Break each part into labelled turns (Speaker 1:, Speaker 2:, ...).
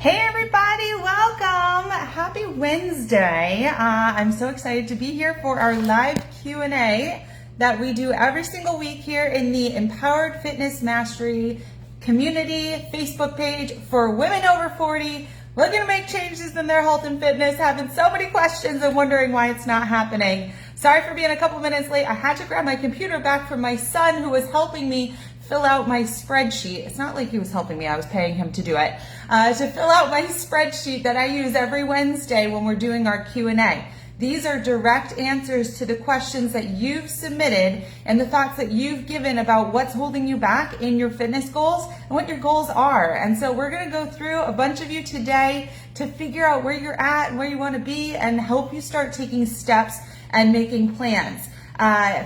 Speaker 1: Hey everybody, welcome. Happy Wednesday. I'm so excited to be here for our live Q&A that we do every single week here in the Empowered Fitness Mastery community Facebook page for women over 40 looking to make changes in their health and fitness, having so many questions and wondering why it's not happening. Sorry for being a couple minutes late. I had to grab my computer back from my son who was helping me fill out my spreadsheet. It's not like he was helping me, I was paying him to do it. To fill out my spreadsheet that I use every Wednesday when we're doing our Q&A. These are direct answers to the questions that you've submitted and the thoughts that you've given about what's holding you back in your fitness goals and what your goals are. And so we're gonna go through a bunch of you today to figure out where you're at and where you wanna be and help you start taking steps and making plans.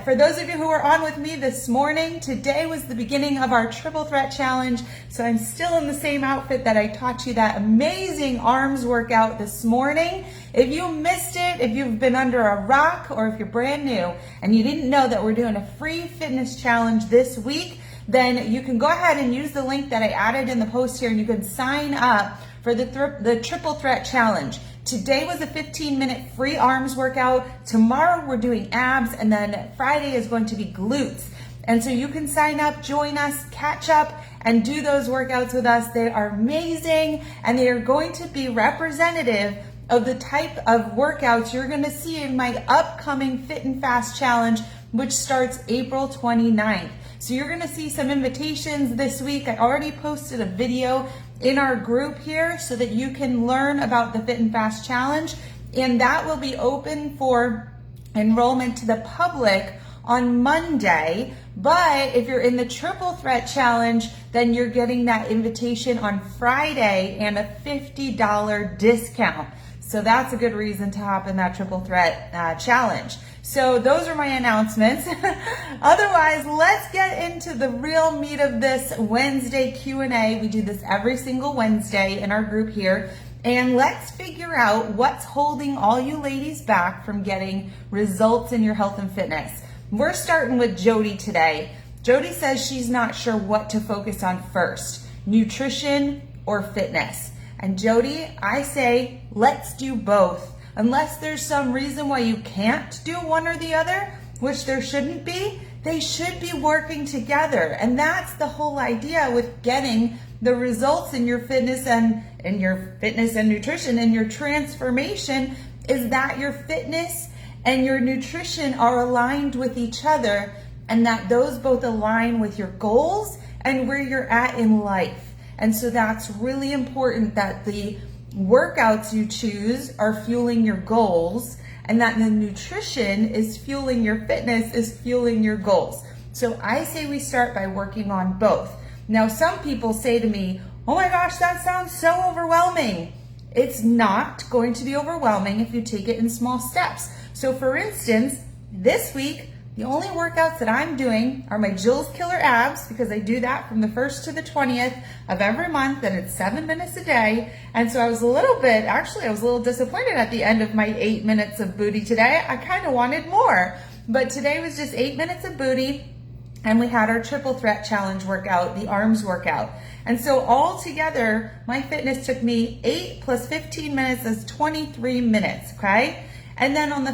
Speaker 1: For those of you who were on with me this morning, today was the beginning of our Triple Threat Challenge. So I'm still in the same outfit that I taught you that amazing arms workout this morning. If you missed it, if you've been under a rock, or if you're brand new and you didn't know that we're doing a free fitness challenge this week, then you can go ahead and use the link that I added in the post here and you can sign up for the Triple Threat Challenge. Today was a 15-minute free arms workout. Tomorrow we're doing abs, and then Friday is going to be glutes. And so you can sign up, join us, catch up, and do those workouts with us. They are amazing, and they are going to be representative of the type of workouts you're going to see in my upcoming Fit and Fast Challenge, which starts April 29th. So you're going to see some invitations this week. I already posted a video in our group here so that you can learn about the Fit and Fast Challenge, and that will be open for enrollment to the public on Monday. But if you're in the Triple Threat Challenge, then you're getting that invitation on Friday and a $50 discount. So that's a good reason to hop in that Triple Threat Challenge. So those are my announcements. Otherwise, let's get into the real meat of this Wednesday Q&A. We do this every single Wednesday in our group here. And let's figure out what's holding all you ladies back from getting results in your health and fitness. We're starting with Jody today. Jody says she's not sure what to focus on first, nutrition or fitness. And Jody, I say, let's do both. Unless there's some reason why you can't do one or the other, which there shouldn't be, they should be working together. And that's the whole idea with getting the results in your fitness and nutrition and your transformation, is that your fitness and your nutrition are aligned with each other, and that those both align with your goals and where you're at in life. And so that's really important, that the workouts you choose are fueling your goals, and that the nutrition is fueling your fitness, is fueling your goals. So I say we start by working on both. Now, some people say to me, oh my gosh, that sounds so overwhelming. It's not going to be overwhelming if you take it in small steps. So for instance, this week, the only workouts that I'm doing are my Jill's Killer Abs, because I do that from the 1st to the 20th of every month, and it's 7 minutes a day. And so I was a little disappointed at the end of my 8 minutes of booty today. I kind of wanted more, but today was just 8 minutes of booty, and we had our Triple Threat Challenge workout, the arms workout. And so all together, my fitness took me 8 plus 15 minutes is 23 minutes, okay? And then on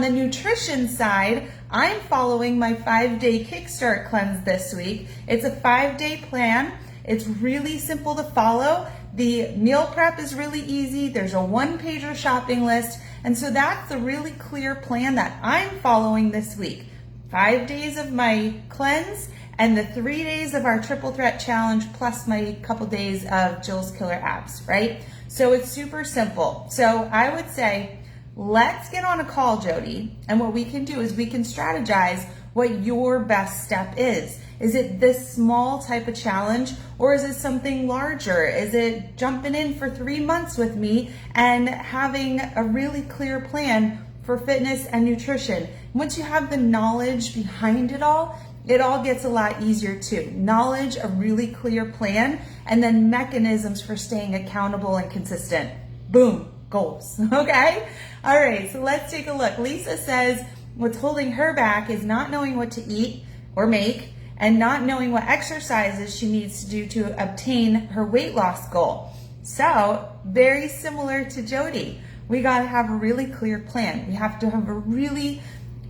Speaker 1: the nutrition side, I'm following my 5-day Kickstart Cleanse this week. It's a 5-day plan. It's really simple to follow. The meal prep is really easy. There's a 1-pager shopping list. And so that's a really clear plan that I'm following this week. 5 days of my cleanse and the 3 days of our Triple Threat Challenge, plus my couple days of Jill's Killer Abs, right? So it's super simple. So I would say, let's get on a call, Jody, and what we can do is we can strategize what your best step is. Is it this small type of challenge, or is it something larger? Is it jumping in for 3 months with me and having a really clear plan for fitness and nutrition? Once you have the knowledge behind it all gets a lot easier too. Knowledge, a really clear plan, and then mechanisms for staying accountable and consistent. Boom. Goals. Okay? All right, so let's take a look. Lisa says what's holding her back is not knowing what to eat or make, and not knowing what exercises she needs to do to obtain her weight loss goal. So very similar to Jody, we got to have a really clear plan. We have to have a really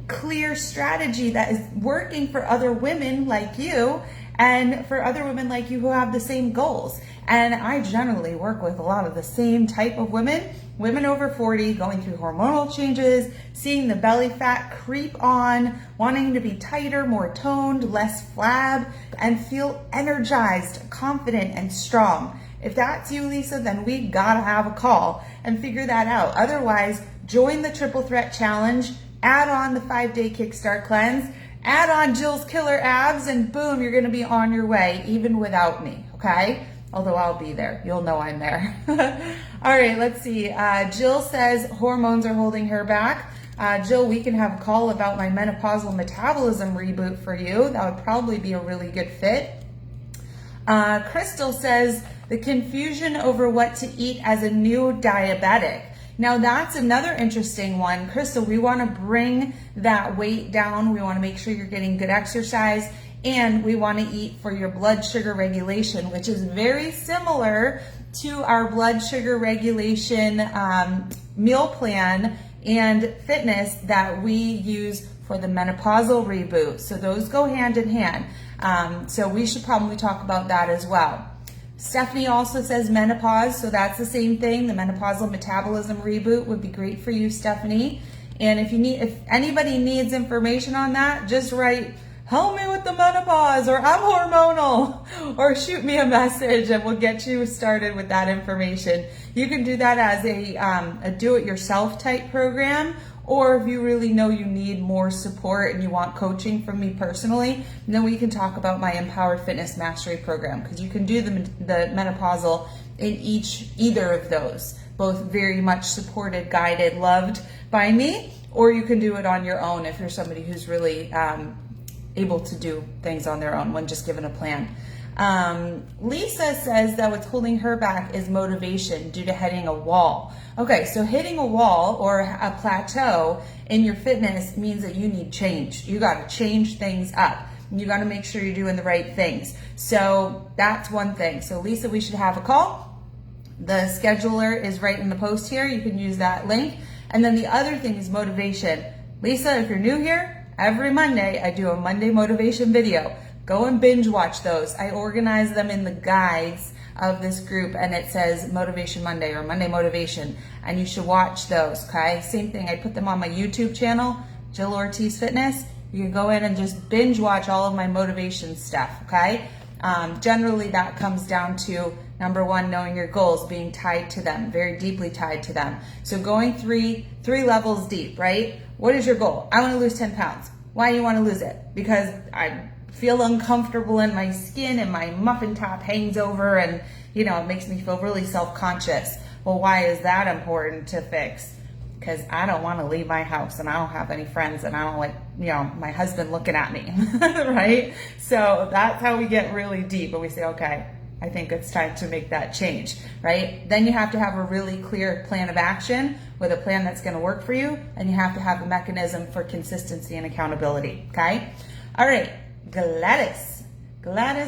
Speaker 1: clear strategy that is working for other women like you and for other women like you who have the same goals. And I generally work with a lot of the same type of women over 40, going through hormonal changes, seeing the belly fat creep on, wanting to be tighter, more toned, less flab, and feel energized, confident, and strong. If that's you, Lisa, then we gotta have a call and figure that out. Otherwise, join the Triple Threat Challenge, add on the 5-day Kickstart Cleanse, add on Jill's Killer Abs, and boom, you're gonna be on your way, even without me, okay? Although I'll be there. You'll know I'm there. All right, let's see. Jill says hormones are holding her back. Jill, we can have a call about my menopausal metabolism reboot for you. That would probably be a really good fit. Crystal says the confusion over what to eat as a new diabetic. Now that's another interesting one. Crystal, we want to bring that weight down. We want to make sure you're getting good exercise, and we want to eat for your blood sugar regulation, which is very similar to our blood sugar regulation meal plan and fitness that we use for the menopausal reboot. So those go hand in hand. So we should probably talk about that as well. Stephanie also says menopause, so that's the same thing. The menopausal metabolism reboot would be great for you, Stephanie. And if anybody needs information on that, just write, help me with the menopause, or I'm hormonal, or shoot me a message and we'll get you started with that information. You can do that as a do-it-yourself type program, or if you really know you need more support and you want coaching from me personally, then we can talk about my Empowered Fitness Mastery program, because you can do the menopausal in either of those, both very much supported, guided, loved by me, or you can do it on your own if you're somebody who's really able to do things on their own when just given a plan. Lisa says that what's holding her back is motivation due to hitting a wall. Okay, so hitting a wall or a plateau in your fitness means that you need change. You got to change things up. You got to make sure you're doing the right things. So that's one thing. So Lisa, we should have a call. The scheduler is right in the post here. You can use that link. And then the other thing is motivation. Lisa, if you're new here, every Monday I do a Monday motivation video. Go and binge watch those. I organize them in the guides of this group, and it says Motivation Monday or Monday Motivation, and you should watch those, okay? Same thing, I put them on my YouTube channel, Jill Ortiz Fitness. You can go in and just binge watch all of my motivation stuff, okay? Generally that comes down to, number one, knowing your goals, being tied to them, very deeply tied to them. So going three levels deep, right? What is your goal? I want to lose 10 pounds. Why do you want to lose it? Because I feel uncomfortable in my skin and my muffin top hangs over, and it makes me feel really self-conscious. Well, why is that important to fix? Because I don't want to leave my house, and I don't have any friends, and I don't like my husband looking at me, right? So that's how we get really deep, and we say, okay, I think it's time to make that change, right? Then you have to have a really clear plan of action with a plan that's going to work for you, and you have to have a mechanism for consistency and accountability, okay? All right. Gladys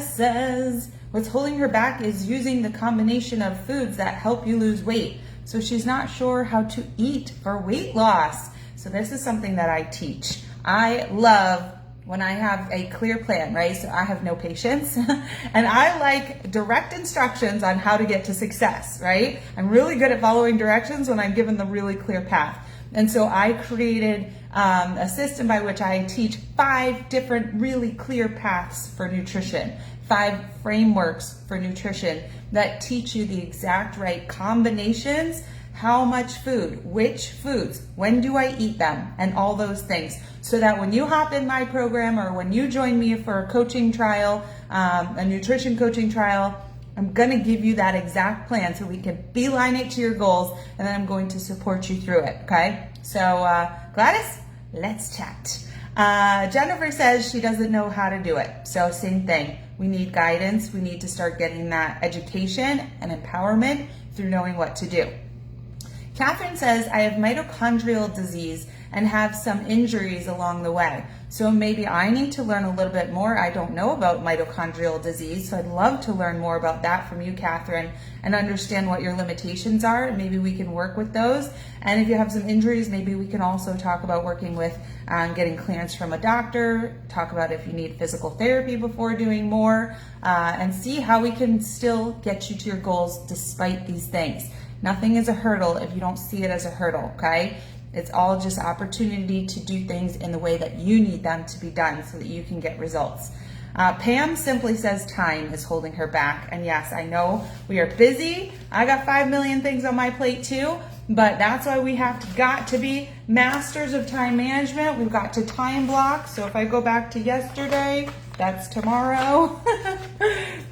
Speaker 1: says what's holding her back is using the combination of foods that help you lose weight. So she's not sure how to eat for weight loss. So this is something that I teach. I love when I have a clear plan, right? So I have no patience and I like direct instructions on how to get to success, right? I'm really good at following directions when I'm given the really clear path. And so I created a system by which I teach 5 different really clear paths for nutrition, 5 frameworks for nutrition that teach you the exact right combinations, how much food, which foods, when do I eat them, and all those things. So that when you hop in my program or when you join me for a coaching trial, a nutrition coaching trial, I'm going to give you that exact plan so we can beeline it to your goals, and then I'm going to support you through it, okay? So Gladys, let's chat. Jennifer says she doesn't know how to do it. So same thing. We need guidance. We need to start getting that education and empowerment through knowing what to do. Catherine says, I have mitochondrial disease and have some injuries along the way. So maybe I need to learn a little bit more. I don't know about mitochondrial disease, so I'd love to learn more about that from you, Catherine, and understand what your limitations are. Maybe we can work with those. And if you have some injuries, maybe we can also talk about working with getting clearance from a doctor, talk about if you need physical therapy before doing more, and see how we can still get you to your goals despite these things. Nothing is a hurdle if you don't see it as a hurdle, okay? It's all just opportunity to do things in the way that you need them to be done so that you can get results. Pam simply says time is holding her back. And yes, I know we are busy. I got 5 million things on my plate too, but that's why we got to be masters of time management. We've got to time block. So if I go back to yesterday, that's tomorrow.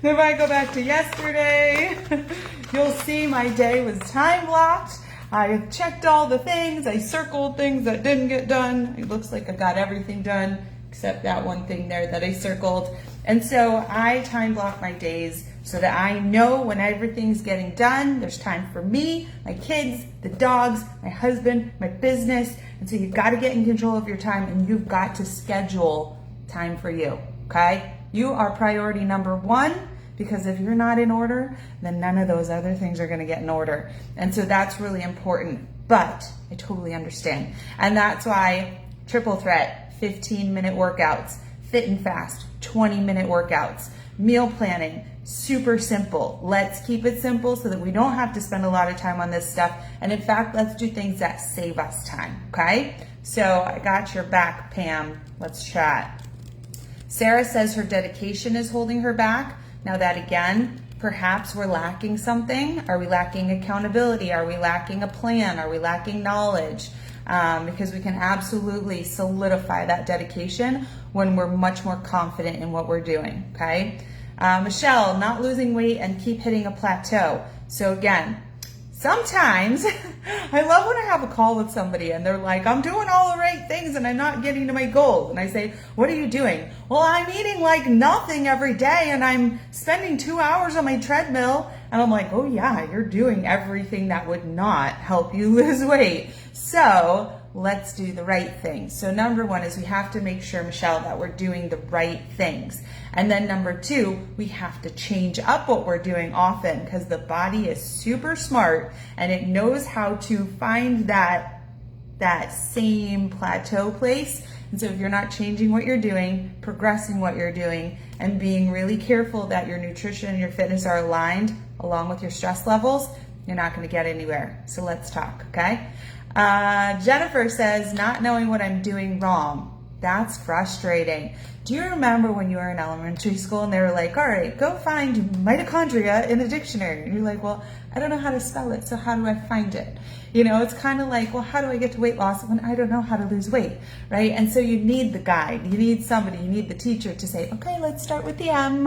Speaker 1: If I go back to yesterday, you'll see my day was time blocked. I checked all the things. I circled things that didn't get done. It looks like I got everything done except that one thing there that I circled. And so I time block my days so that I know when everything's getting done, there's time for me, my kids, the dogs, my husband, my business. And so you've got to get in control of your time, and you've got to schedule time for you, okay? You are priority number one. Because if you're not in order, then none of those other things are going to get in order. And so that's really important. But I totally understand. And that's why Triple Threat, 15-minute workouts, Fit and Fast, 20-minute workouts, meal planning, super simple. Let's keep it simple so that we don't have to spend a lot of time on this stuff. And in fact, let's do things that save us time, okay? So I got your back, Pam. Let's chat. Sarah says her dedication is holding her back. Now that again, perhaps we're lacking something. Are we lacking accountability? Are we lacking a plan? Are we lacking knowledge? Because we can absolutely solidify that dedication when we're much more confident in what we're doing, okay? Michelle, not losing weight and keep hitting a plateau. So again, sometimes I love when I have a call with somebody and they're like, I'm doing all the right things and I'm not getting to my goals. And I say, what are you doing? Well, I'm eating like nothing every day and I'm spending 2 hours on my treadmill. And I'm like, oh yeah, you're doing everything that would not help you lose weight. So let's do the right things. So number one is we have to make sure, Michelle, that we're doing the right things. And then number two, we have to change up what we're doing often because the body is super smart and it knows how to find that same plateau place. And so if you're not changing what you're doing, progressing what you're doing, and being really careful that your nutrition and your fitness are aligned along with your stress levels, you're not going to get anywhere. So let's talk, okay? Jennifer says, not knowing what I'm doing wrong. That's frustrating. Do you remember when you were in elementary school and they were like, all right, go find mitochondria in a dictionary? And you're like, well, I don't know how to spell it, so how do I find it? You know, it's kind of like, well, how do I get to weight loss when I don't know how to lose weight, right? And so you need the guide, you need somebody, you need the teacher to say, okay, let's start with the M.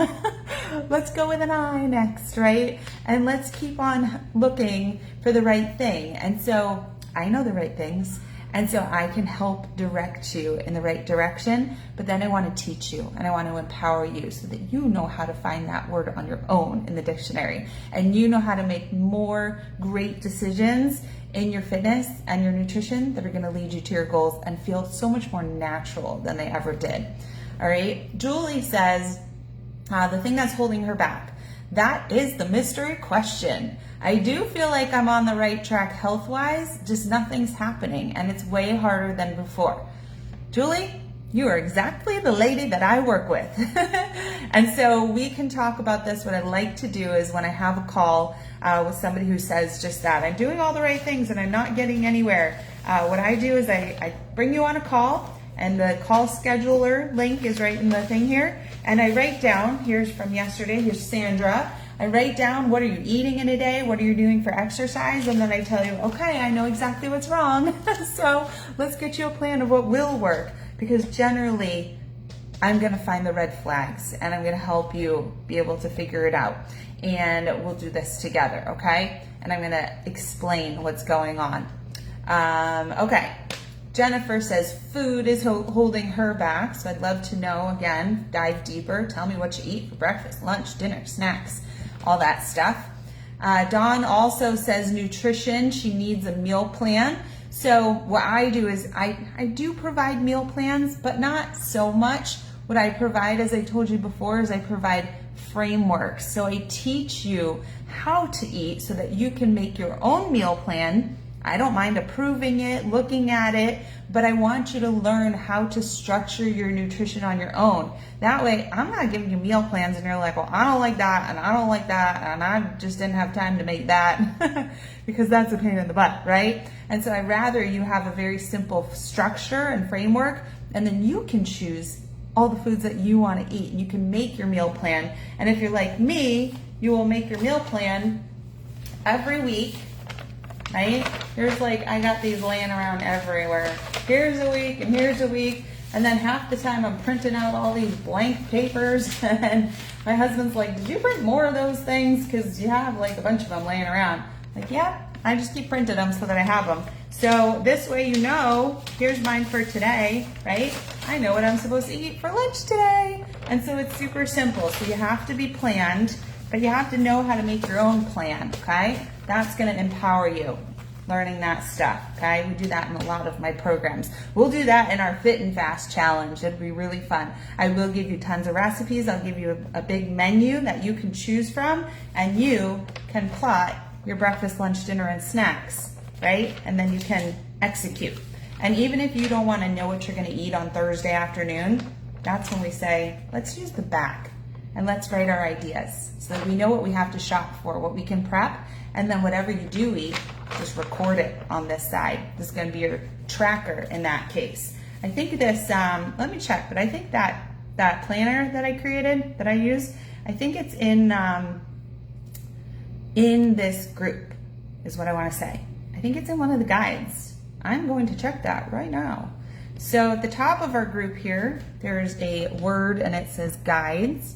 Speaker 1: Let's go with an I next, right? And let's keep on looking for the right thing. And so I know the right things. And so I can help direct you in the right direction, but then I want to teach you and I want to empower you so that you know how to find that word on your own in the dictionary and you know how to make more great decisions in your fitness and your nutrition that are going to lead you to your goals and feel so much more natural than they ever did. All right. Julie says the thing that's holding her back. That is the mystery question. I do feel like I'm on the right track health-wise, just nothing's happening, and it's way harder than before. Julie, you are exactly the lady that I work with. And so we can talk about this. What I like to do is when I have a call with somebody who says just that, I'm doing all the right things and I'm not getting anywhere. What I do is I bring you on a call, and the call scheduler link is right in the thing here. And I write down, here's from yesterday, here's Sandra. I write down, what are you eating in a day? What are you doing for exercise? And then I tell you, okay, I know exactly what's wrong. So let's get you a plan of what will work. Because generally, I'm gonna find the red flags and I'm gonna help you be able to figure it out. And we'll do this together, okay? And I'm gonna explain what's going on. Okay. Jennifer says food is holding her back. So I'd love to know, again, dive deeper. Tell me what you eat for breakfast, lunch, dinner, snacks, all that stuff. Dawn also says nutrition. She needs a meal plan. So what I do is I do provide meal plans, but not so much. What I provide, as I told you before, is I provide frameworks. So I teach you how to eat so that you can make your own meal plan. I don't mind approving it, looking at it, but I want you to learn how to structure your nutrition on your own. That way, I'm not giving you meal plans and you're like, well, I don't like that, and I don't like that, and I just didn't have time to make that, because that's a pain in the butt, right? And so I'd rather you have a very simple structure and framework, and then you can choose all the foods that you want to eat. You can make your meal plan. And if you're like me, you will make your meal plan every week, right? There's like, I got these laying around everywhere. Here's a week and here's a week. And then half the time I'm printing out all these blank papers and my husband's like, did you print more of those things? Because you have like a bunch of them laying around. Like, yeah, I just keep printing them so that I have them. So this way, you know, here's mine for today, right? I know what I'm supposed to eat for lunch today. And so it's super simple. So you have to be planned, but you have to know how to make your own plan, okay? That's gonna empower you, learning that stuff, okay? We do that in a lot of my programs. We'll do that in our Fit and Fast Challenge. It'll be really fun. I will give you tons of recipes. I'll give you a big menu that you can choose from, and you can plot your breakfast, lunch, dinner, and snacks, right? And then you can execute. And even if you don't want to know what you're going to eat on Thursday afternoon, that's when we say, let's use the back and let's write our ideas so that we know what we have to shop for, what we can prep, and then whatever you do eat, just record it on this side. This is going to be your tracker in that case. I think this, let me check, but I think that planner that I created, that I use, I think it's in this group, is what I want to say. I think it's in one of the guides. I'm going to check that right now. So at the top of our group here, there's a word and it says guides.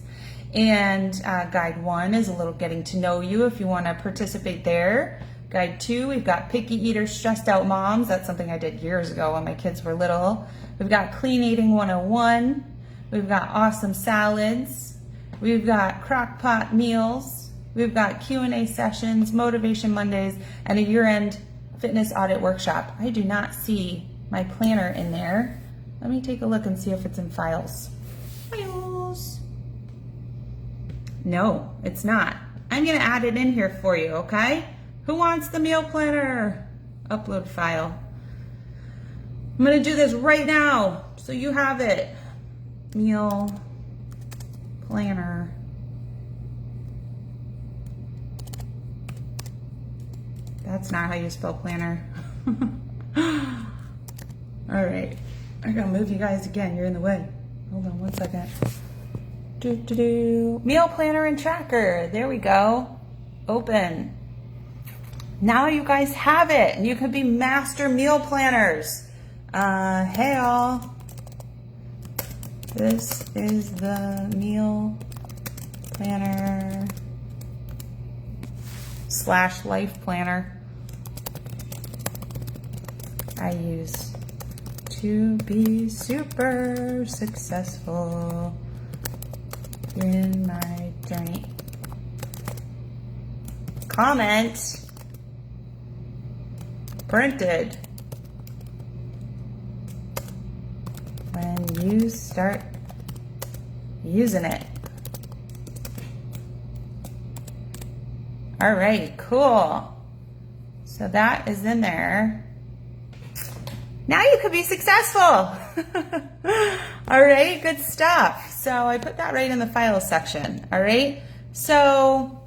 Speaker 1: And guide 1 is a little getting to know you if you want to participate there. Guide 2, we've got picky eaters, stressed out moms. That's something I did years ago when my kids were little. We've got clean eating 101. We've got awesome salads. We've got crock pot meals. We've got Q&A sessions, motivation Mondays, and a year-end fitness audit workshop. I do not see my planner in there. Let me take a look and see if it's in files. Files. No, it's not. I'm gonna add it in here for you, okay? Who wants the meal planner? Upload file. I'm gonna do this right now so you have it. Meal planner. That's not how you spell planner. All right, I gotta move you guys again. You're in the way. Hold on 1 second. Meal planner and tracker. There we go. Open. Now you guys have it, and you can be master meal planners. Hey all. This is the meal planner / life planner I use to be super successful in my journey. Comment. Printed. When you start using it. All right, cool. So that is in there. Now you could be successful. All right, good stuff. So I put that right in the files section. All right, so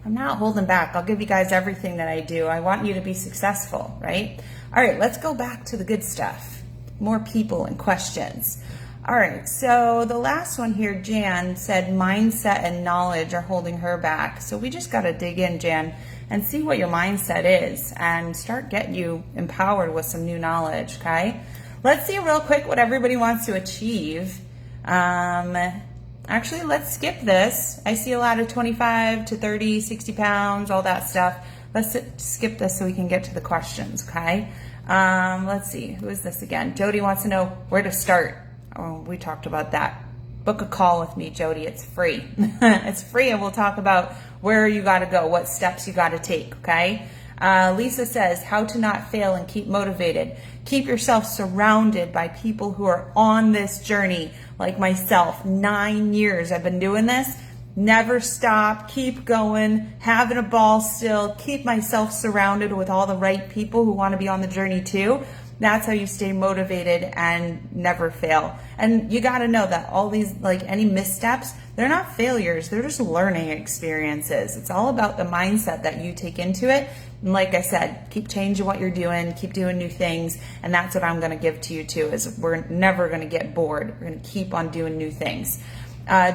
Speaker 1: I'm not holding back. I'll give you guys everything that I do. I want you to be successful, right? All right, let's go back to the good stuff. More people and questions. All right, so the last one here, Jan, said mindset and knowledge are holding her back. So we just got to dig in, Jan, and see what your mindset is and start getting you empowered with some new knowledge, okay? Let's see real quick what everybody wants to achieve. Actually, let's skip this. I see a lot of 25 to 30, 60 pounds, all that stuff. Let's skip this so we can get to the questions, okay? Let's see, who is this again? Jody wants to know where to start. Oh, we talked about that. Book a call with me, Jody. It's free. It's free, and we'll talk about where you got to go, what steps you got to take, okay? Lisa says, how to not fail and keep motivated. Keep yourself surrounded by people who are on this journey, like myself. 9 years I've been doing this. Never stop, keep going, having a ball still, keep myself surrounded with all the right people who want to be on the journey too. That's how you stay motivated and never fail. And you got to know that all these, like any missteps, they're not failures. They're just learning experiences. It's all about the mindset that you take into it. And like I said, keep changing what you're doing, keep doing new things. And that's what I'm going to give to you too, is we're never going to get bored. We're going to keep on doing new things.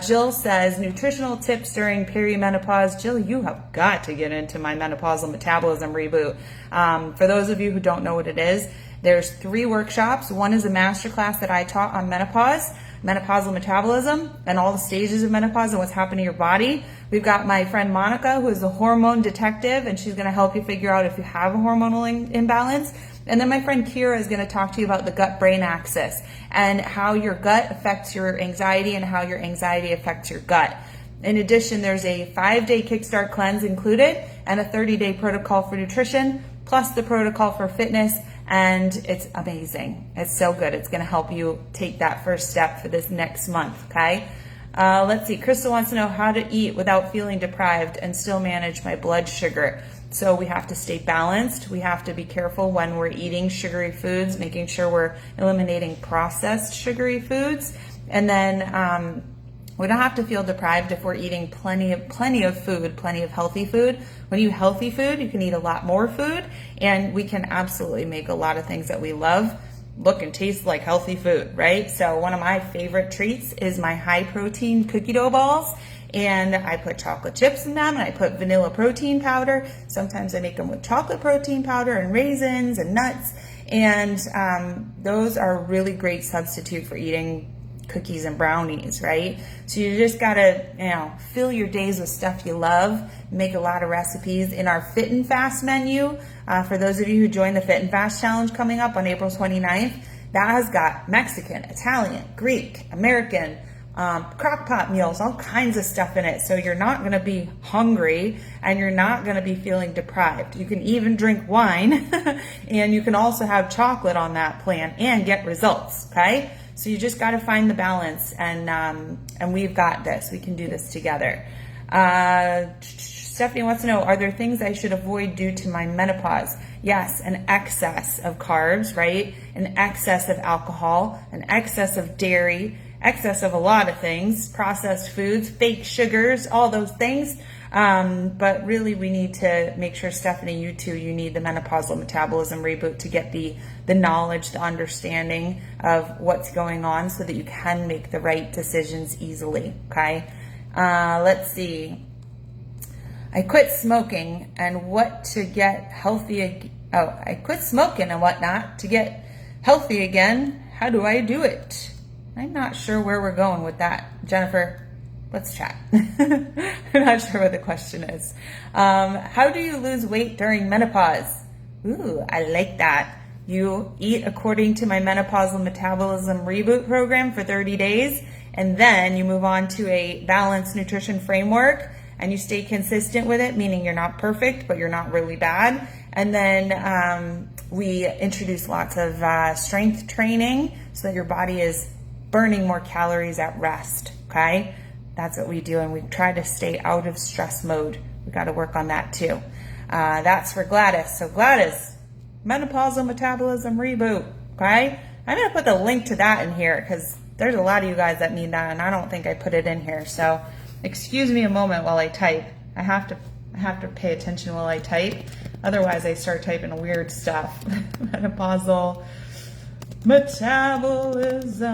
Speaker 1: Jill says, nutritional tips during perimenopause. Jill, you have got to get into my menopausal metabolism reboot. For those of you who don't know what it is, there's 3 workshops. One is a masterclass that I taught on menopause, menopausal metabolism, and all the stages of menopause and what's happening to your body. We've got my friend Monica, who is the hormone detective, and she's going to help you figure out if you have a hormonal imbalance. And then my friend Kira is going to talk to you about the gut-brain axis and how your gut affects your anxiety and how your anxiety affects your gut. In addition, there's a 5-day Kickstart cleanse included and a 30-day protocol for nutrition, plus the protocol for fitness. And it's amazing. It's so good. It's going to help you take that first step for this next month, okay? Let's see. Crystal wants to know how to eat without feeling deprived and still manage my blood sugar. So we have to stay balanced. We have to be careful when we're eating sugary foods, making sure we're eliminating processed sugary foods. And then we don't have to feel deprived if we're eating plenty of food, plenty of healthy food. When you eat healthy food, you can eat a lot more food, and we can absolutely make a lot of things that we love look and taste like healthy food, right? So one of my favorite treats is my high protein cookie dough balls. And I put chocolate chips in them, and I put vanilla protein powder. Sometimes I make them with chocolate protein powder and raisins and nuts. And those are a really great substitute for eating cookies and brownies, right? So you just gotta, fill your days with stuff you love, make a lot of recipes. In our Fit and Fast menu, for those of you who join the Fit and Fast Challenge coming up on April 29th, that has got Mexican, Italian, Greek, American, crock pot meals, all kinds of stuff in it. So you're not going to be hungry and you're not going to be feeling deprived. You can even drink wine and you can also have chocolate on that plan and get results. Okay. So you just got to find the balance, and we've got this. We can do this together. Stephanie wants to know, are there things I should avoid due to my menopause? Yes, an excess of carbs, right? An excess of alcohol, an excess of dairy, excess of a lot of things, processed foods, fake sugars, all those things. But really we need to make sure, Stephanie, you too, you need the menopausal metabolism reboot to get the knowledge, the understanding of what's going on so that you can make the right decisions easily, okay? Let's see. I quit smoking and what to get healthy. I quit smoking and whatnot to get healthy again. How do I do it? I'm not sure where we're going with that. Jennifer, let's chat. I'm not sure what the question is. How do you lose weight during menopause? Ooh, I like that. You eat according to my menopausal metabolism reboot program for 30 days, and then you move on to a balanced nutrition framework, and you stay consistent with it, meaning you're not perfect, but you're not really bad. And then we introduce lots of strength training so that your body is burning more calories at rest, okay? That's what we do, and we try to stay out of stress mode. We got to work on that too. That's for Gladys. So Gladys, menopausal metabolism reboot, okay? I'm going to put the link to that in here because there's a lot of you guys that need that, and I don't think I put it in here. So excuse me a moment while I type. I have to pay attention while I type. Otherwise, I start typing weird stuff. Menopausal metabolism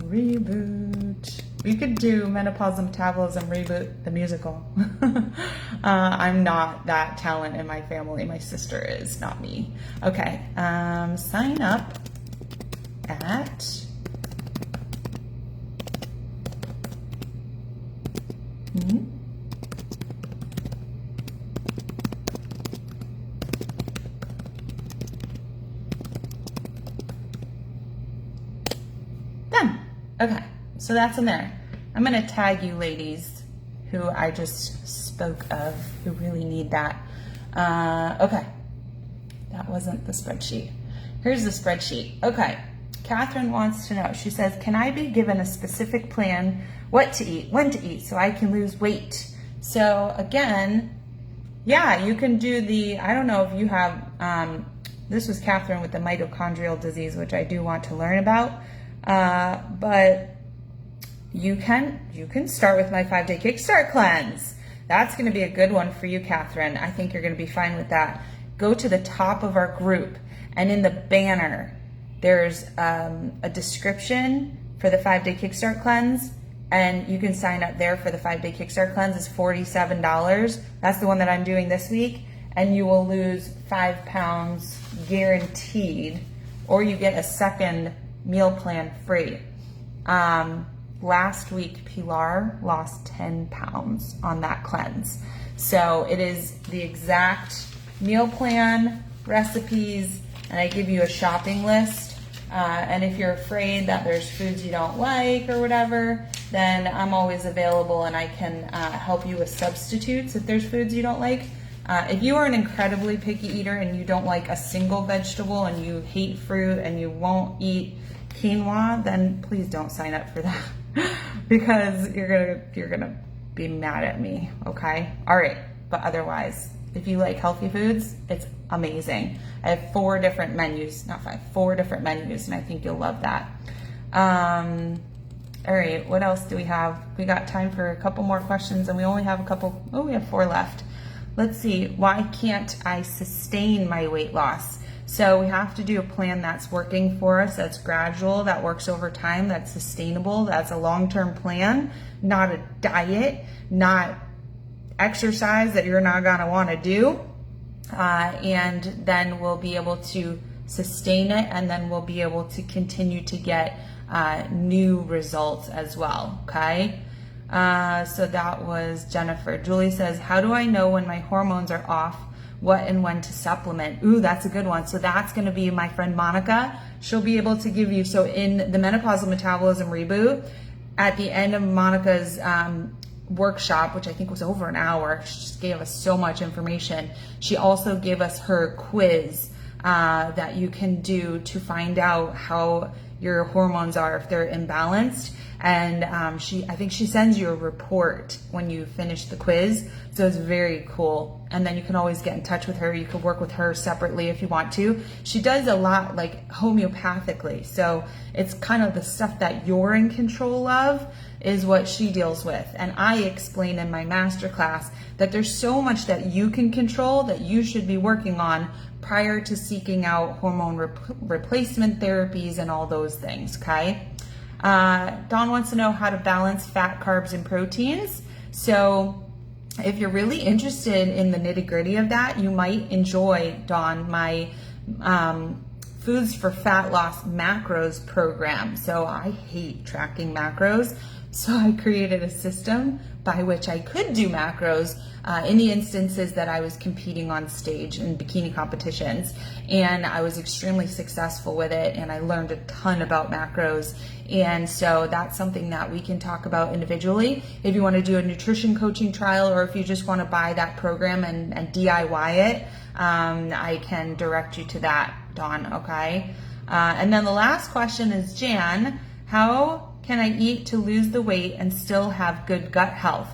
Speaker 1: reboot. We could do menopausal metabolism reboot, the musical. I'm not that talent in my family. My sister is, not me. Okay, sign up at done. Okay, so that's in there. I'm going to tag you ladies who I just spoke of who really need that. Okay, that wasn't the spreadsheet. Here's the spreadsheet. Okay, Catherine wants to know, she says, can I be given a specific plan, what to eat, when to eat, so I can lose weight? So again, yeah, you can do the, I don't know if you have, this was Catherine with the mitochondrial disease, which I do want to learn about, but you can start with my 5-day kickstart cleanse. That's going to be a good one for you, Catherine. I think you're going to be fine with that. Go to the top of our group, and in the banner, there's a description for the 5-day kickstart cleanse, and you can sign up there for the 5-day kickstart cleanse. It's $47. That's the one that I'm doing this week, and you will lose 5 pounds guaranteed, or you get a second meal plan free. Last week, Pilar lost 10 pounds on that cleanse. So it is the exact meal plan, recipes, and I give you a shopping list. And if you're afraid that there's foods you don't like or whatever, then I'm always available and I can help you with substitutes if there's foods you don't like. If you are an incredibly picky eater and you don't like a single vegetable and you hate fruit and you won't eat quinoa, then please don't sign up for that because you're gonna be mad at me, okay? All right, but otherwise, if you like healthy foods, it's amazing. I have 4 different menus, not 5, 4 different menus, and I think you'll love that. All right, what else do we have? We got time for a couple more questions, and we only have we have 4 left. Let's see, why can't I sustain my weight loss? So we have to do a plan that's working for us, that's gradual, that works over time, that's sustainable, that's a long-term plan, not a diet, not exercise that you're not gonna wanna do. And then we'll be able to sustain it, and then we'll be able to continue to get new results as well, okay? So that was Jennifer. Julie says, how do I know when my hormones are off? What and when to supplement? Ooh, that's a good one. So that's going to be my friend Monica. She'll be able to give you, so in the Menopausal Metabolism Reboot, at the end of Monica's workshop, which I think was over an hour, she just gave us so much information. She also gave us her quiz that you can do to find out how your hormones are, if they're imbalanced. And I think she sends you a report when you finish the quiz. So it's very cool. And then you can always get in touch with her. You can work with her separately if you want to. She does a lot like homeopathically. So it's kind of the stuff that you're in control of is what she deals with. And I explain in my masterclass that there's so much that you can control that you should be working on prior to seeking out hormone replacement therapies and all those things, okay? Dawn wants to know how to balance fat, carbs, and proteins. So if you're really interested in the nitty-gritty of that, you might enjoy, Dawn, my Foods for Fat Loss Macros program. So I hate tracking macros. So I created a system by which I could do macros in the instances that I was competing on stage in bikini competitions. And I was extremely successful with it, and I learned a ton about macros. And so that's something that we can talk about individually. If you want to do a nutrition coaching trial, or if you just want to buy that program and DIY it, I can direct you to that, Dawn, okay? And then the last question is Jan, how can I eat to lose the weight and still have good gut health?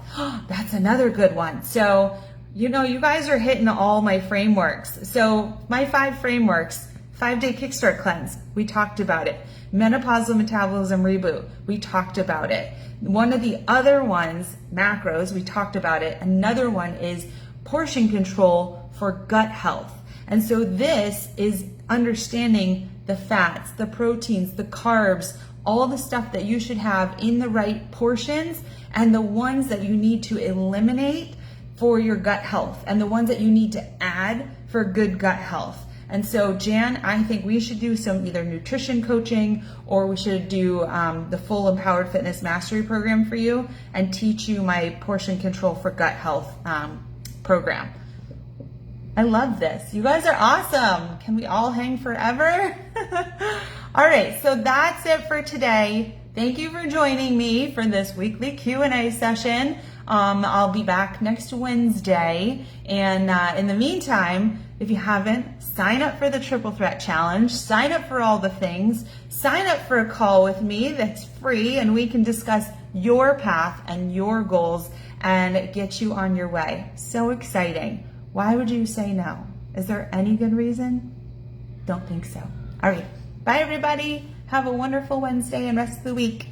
Speaker 1: That's another good one. So, you know, you guys are hitting all my frameworks. So my 5 frameworks, 5-day kickstart cleanse, we talked about it. Menopausal Metabolism Reboot, we talked about it. One of the other ones, macros, we talked about it. Another one is portion control for gut health. And so this is understanding the fats, the proteins, the carbs, all the stuff that you should have in the right portions, and the ones that you need to eliminate for your gut health, and the ones that you need to add for good gut health. And so Jan, I think we should do some either nutrition coaching, or we should do the full Empowered Fitness Mastery program for you and teach you my portion control for gut health program. I love this. You guys are awesome. Can we all hang forever? All right, so that's it for today. Thank you for joining me for this weekly Q&A session. I'll be back next Wednesday. And in the meantime, if you haven't, sign up for the Triple Threat Challenge, sign up for all the things, sign up for a call with me that's free, and we can discuss your path and your goals and get you on your way. So exciting. Why would you say no? Is there any good reason? Don't think so. All right. Bye, everybody. Have a wonderful Wednesday and rest of the week.